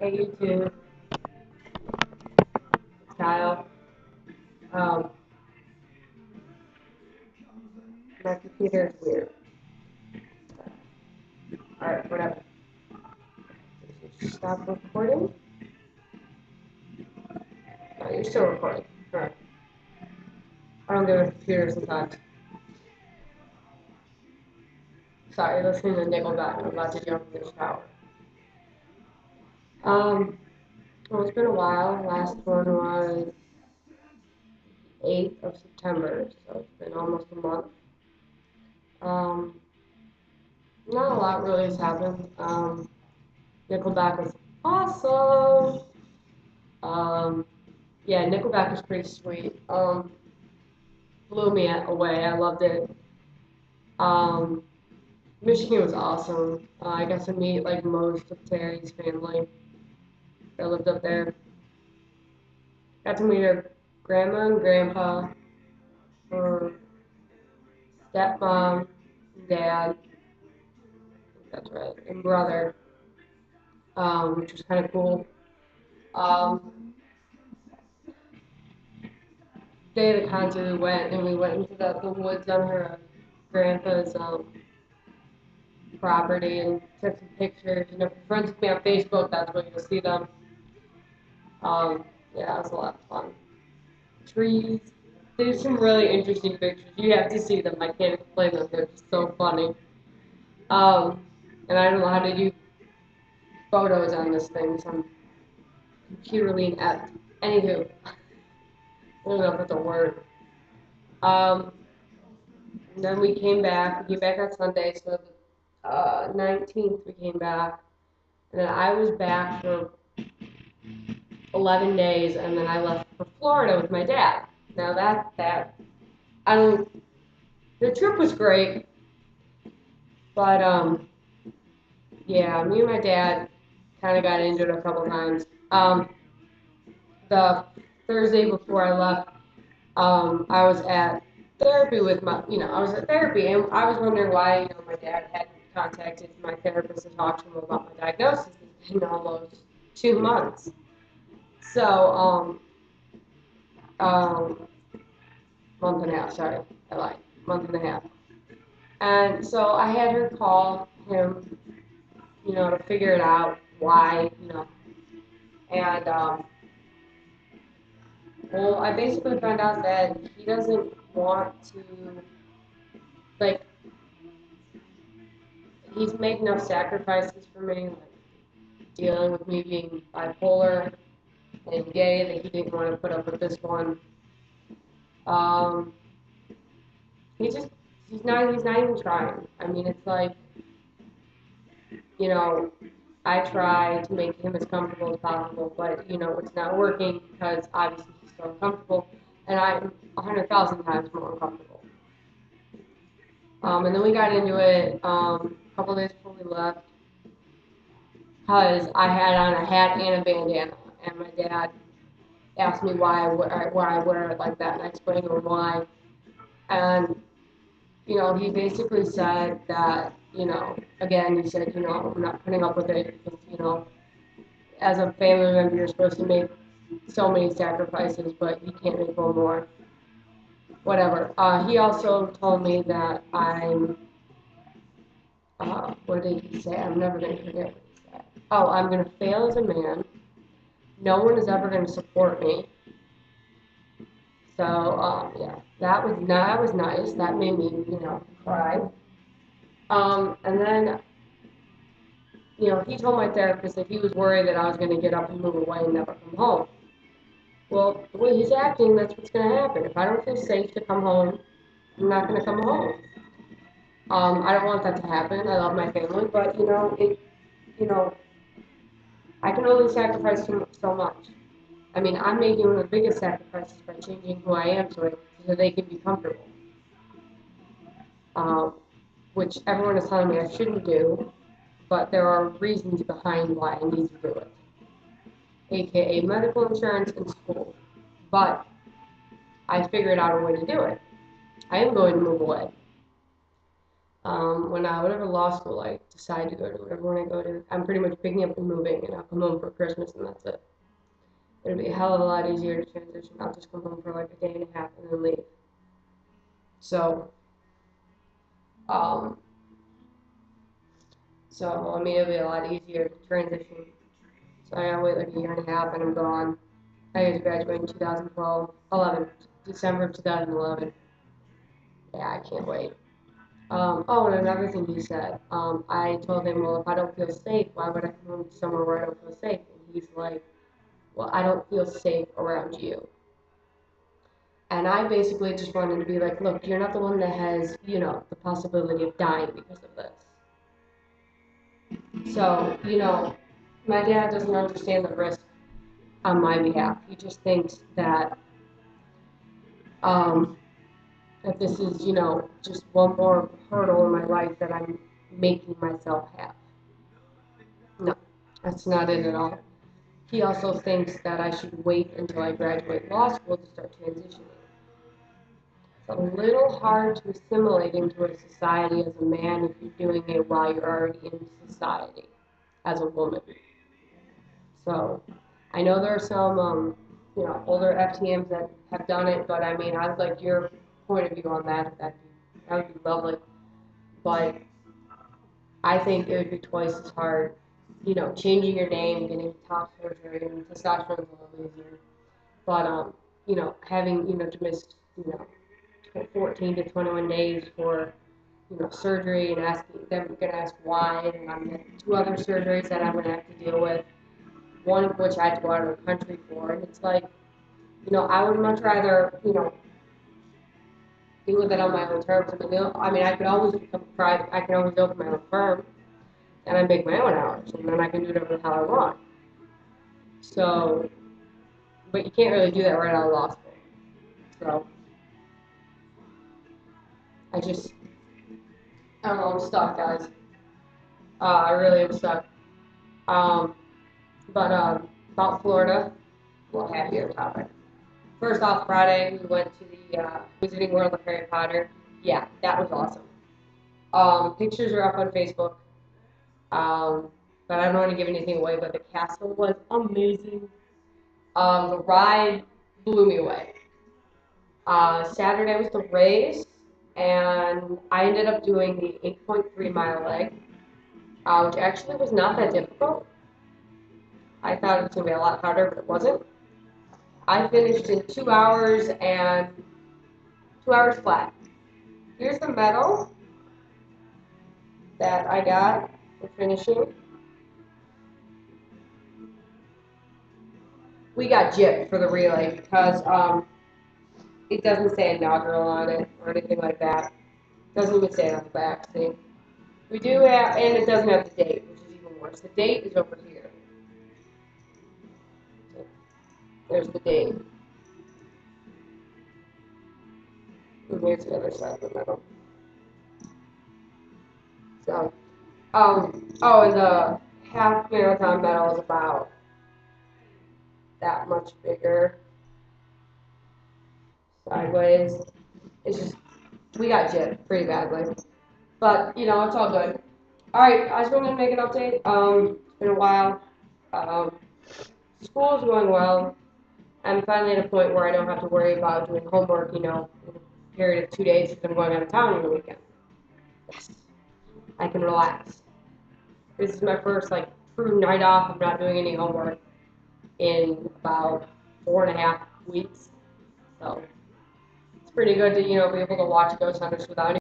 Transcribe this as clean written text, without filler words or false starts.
Hey YouTube, it's Kyle. Um, my computer is weird. Alright, whatever. Stop recording. Oh, you're still recording. Alright. I don't get a computer sometimes. Sorry, listening to Nickelback. I'm about to jump in the shower. Well, it's been a while. Last one was 8th of September, so it's been almost a month. Um, Not a lot really has happened. Nickelback was awesome. Yeah, Nickelback was pretty sweet. Blew me away. I loved it. Um, Michigan was awesome. I got to meet like most of Terry's family that lived up there. Got to meet her grandma and grandpa, her stepmom, and dad. That's right, and brother, which was kind of cool. Um, Day of the concert, we went and we went into the woods on her grandpa's property and took some pictures. And if you're friends with me on Facebook, that's where you'll see them. Yeah, it was a lot of fun. Trees. There's some really interesting pictures. You have to see them. I can't explain them. They're just so funny. Um, and I don't know how to do photos on this thing, so I'm computerly inept. Anywho, I don't know if that's a word. Um, and then we came back. We came back on Sunday, so the 19th we came back. And then I was back for 11 days, and then I left for Florida with my dad. Now I don't. The trip was great, but yeah, me and my dad kind of got into it a couple times. The Thursday before I left, I was at therapy with I was at therapy, and I was wondering why, my dad hadn't contacted my therapist to talk to him about my diagnosis. It's been almost 2 months. So, um, month and a half, sorry, I lied, month and a half. And so I had her call him, to figure it out why, and, well, I basically found out that he doesn't want to, like, he's made no sacrifices for me, like, dealing with me being bipolar and gay, that he didn't want to put up with this one. Um, he just, he's not even trying. I mean, it's like, you know, I try to make him as comfortable as possible, but, it's not working because obviously he's so uncomfortable, and I'm 100,000 times more uncomfortable. And then we got into it a couple days before we left because I had on a hat and a bandana, and my dad asked me why I wear it like that, and I explained to him why. And, he basically said that, again, he said, I'm not putting up with it because, as a family member, you're supposed to make so many sacrifices, but you can't make one more. Whatever. He also told me that what did he say? I'm never going to forget what he said. Oh, I'm going to fail as a man. No one is ever going to support me. So, yeah, that was nice. That made me, cry. And then, he told my therapist that he was worried that I was going to get up and move away and never come home. Well, the way he's acting, that's what's going to happen. If I don't feel safe to come home, I'm not going to come home. I don't want that to happen. I love my family, but you know, I can only sacrifice so much. I mean, I'm making one of the biggest sacrifices by changing who I am so they can be comfortable. Um, which everyone is telling me I shouldn't do, but there are reasons behind why I need to do it, aka medical insurance and school. But I figured out a way to do it. I am going to move away. Whatever law school I decide to go to, whatever one I go to, I'm pretty much picking up and moving, and I'll come home for Christmas, and that's it. It'll be a hell of a lot easier to transition. I'll just come home for like a day and a half and then leave. So, um, so I mean, it'll be a lot easier to transition. So I gotta wait like a year and a half, and I'm gone. I get to graduate in 2012, December 2011. Yeah, I can't wait. And another thing he said, I told him, well, if I don't feel safe, why would I come home to somewhere where I don't feel safe? And he's like, well, I don't feel safe around you. And I basically just wanted to be like, look, you're not the one that has, the possibility of dying because of this. So, my dad doesn't understand the risk on my behalf. He just thinks um, that this is, just one more hurdle in my life that I'm making myself have. No, that's not it at all. He also thinks that I should wait until I graduate law school to start transitioning. It's a little hard to assimilate into a society as a man if you're doing it while you're already in society as a woman. So I know there are some, older FTMs that have done it, but I mean, I'd like your point of view on that. That would be lovely. But I think it would be twice as hard, changing your name, getting top surgery, and testosterone is a little easier. But having to miss 14 to 21 days for surgery and asking them going to ask why, and I'm getting two other surgeries that I'm going to have to deal with. One of which I had to go out of the country for, and it's like, I would much rather deal with it on my own terms. I mean, I could always become private. I can always open my own firm, and I make my own hours, and then I can do whatever the hell I want. So, but you can't really do that right out of law school. So, I just, I don't know, I'm stuck, guys. I really am stuck. Um, but about Florida, a little happier topic. First off, Friday we went to the Wizarding World of Harry Potter. Yeah, that was awesome. Pictures are up on Facebook. Um, but I don't want to give anything away. But the castle was amazing. The ride blew me away. Saturday was the race, and I ended up doing the 8.3 mile leg, which actually was not that difficult. I thought it was going to be a lot harder, but it wasn't. I finished in 2 hours and 2 hours flat. Here's the medal that I got for finishing. We got gypped for the relay because it doesn't say inaugural on it or anything like that. It doesn't even say it on the back. See, we do have, and it doesn't have the date, which is even worse. The date is over here. So there's the date. And here's the other side of the medal. So, and the half marathon medal is about that much bigger sideways. It's just, we got gypped pretty badly. But, it's all good. Alright, I just wanted to make an update. It's been a while. Um, School is going well. I'm finally at a point where I don't have to worry about doing homework, in a period of 2 days because I'm going out of town on the weekend. Yes. I can relax. This is my first, true night off. I'm not doing any homework in about 4.5 weeks. So, it's pretty good to, be able to watch Ghost Hunters without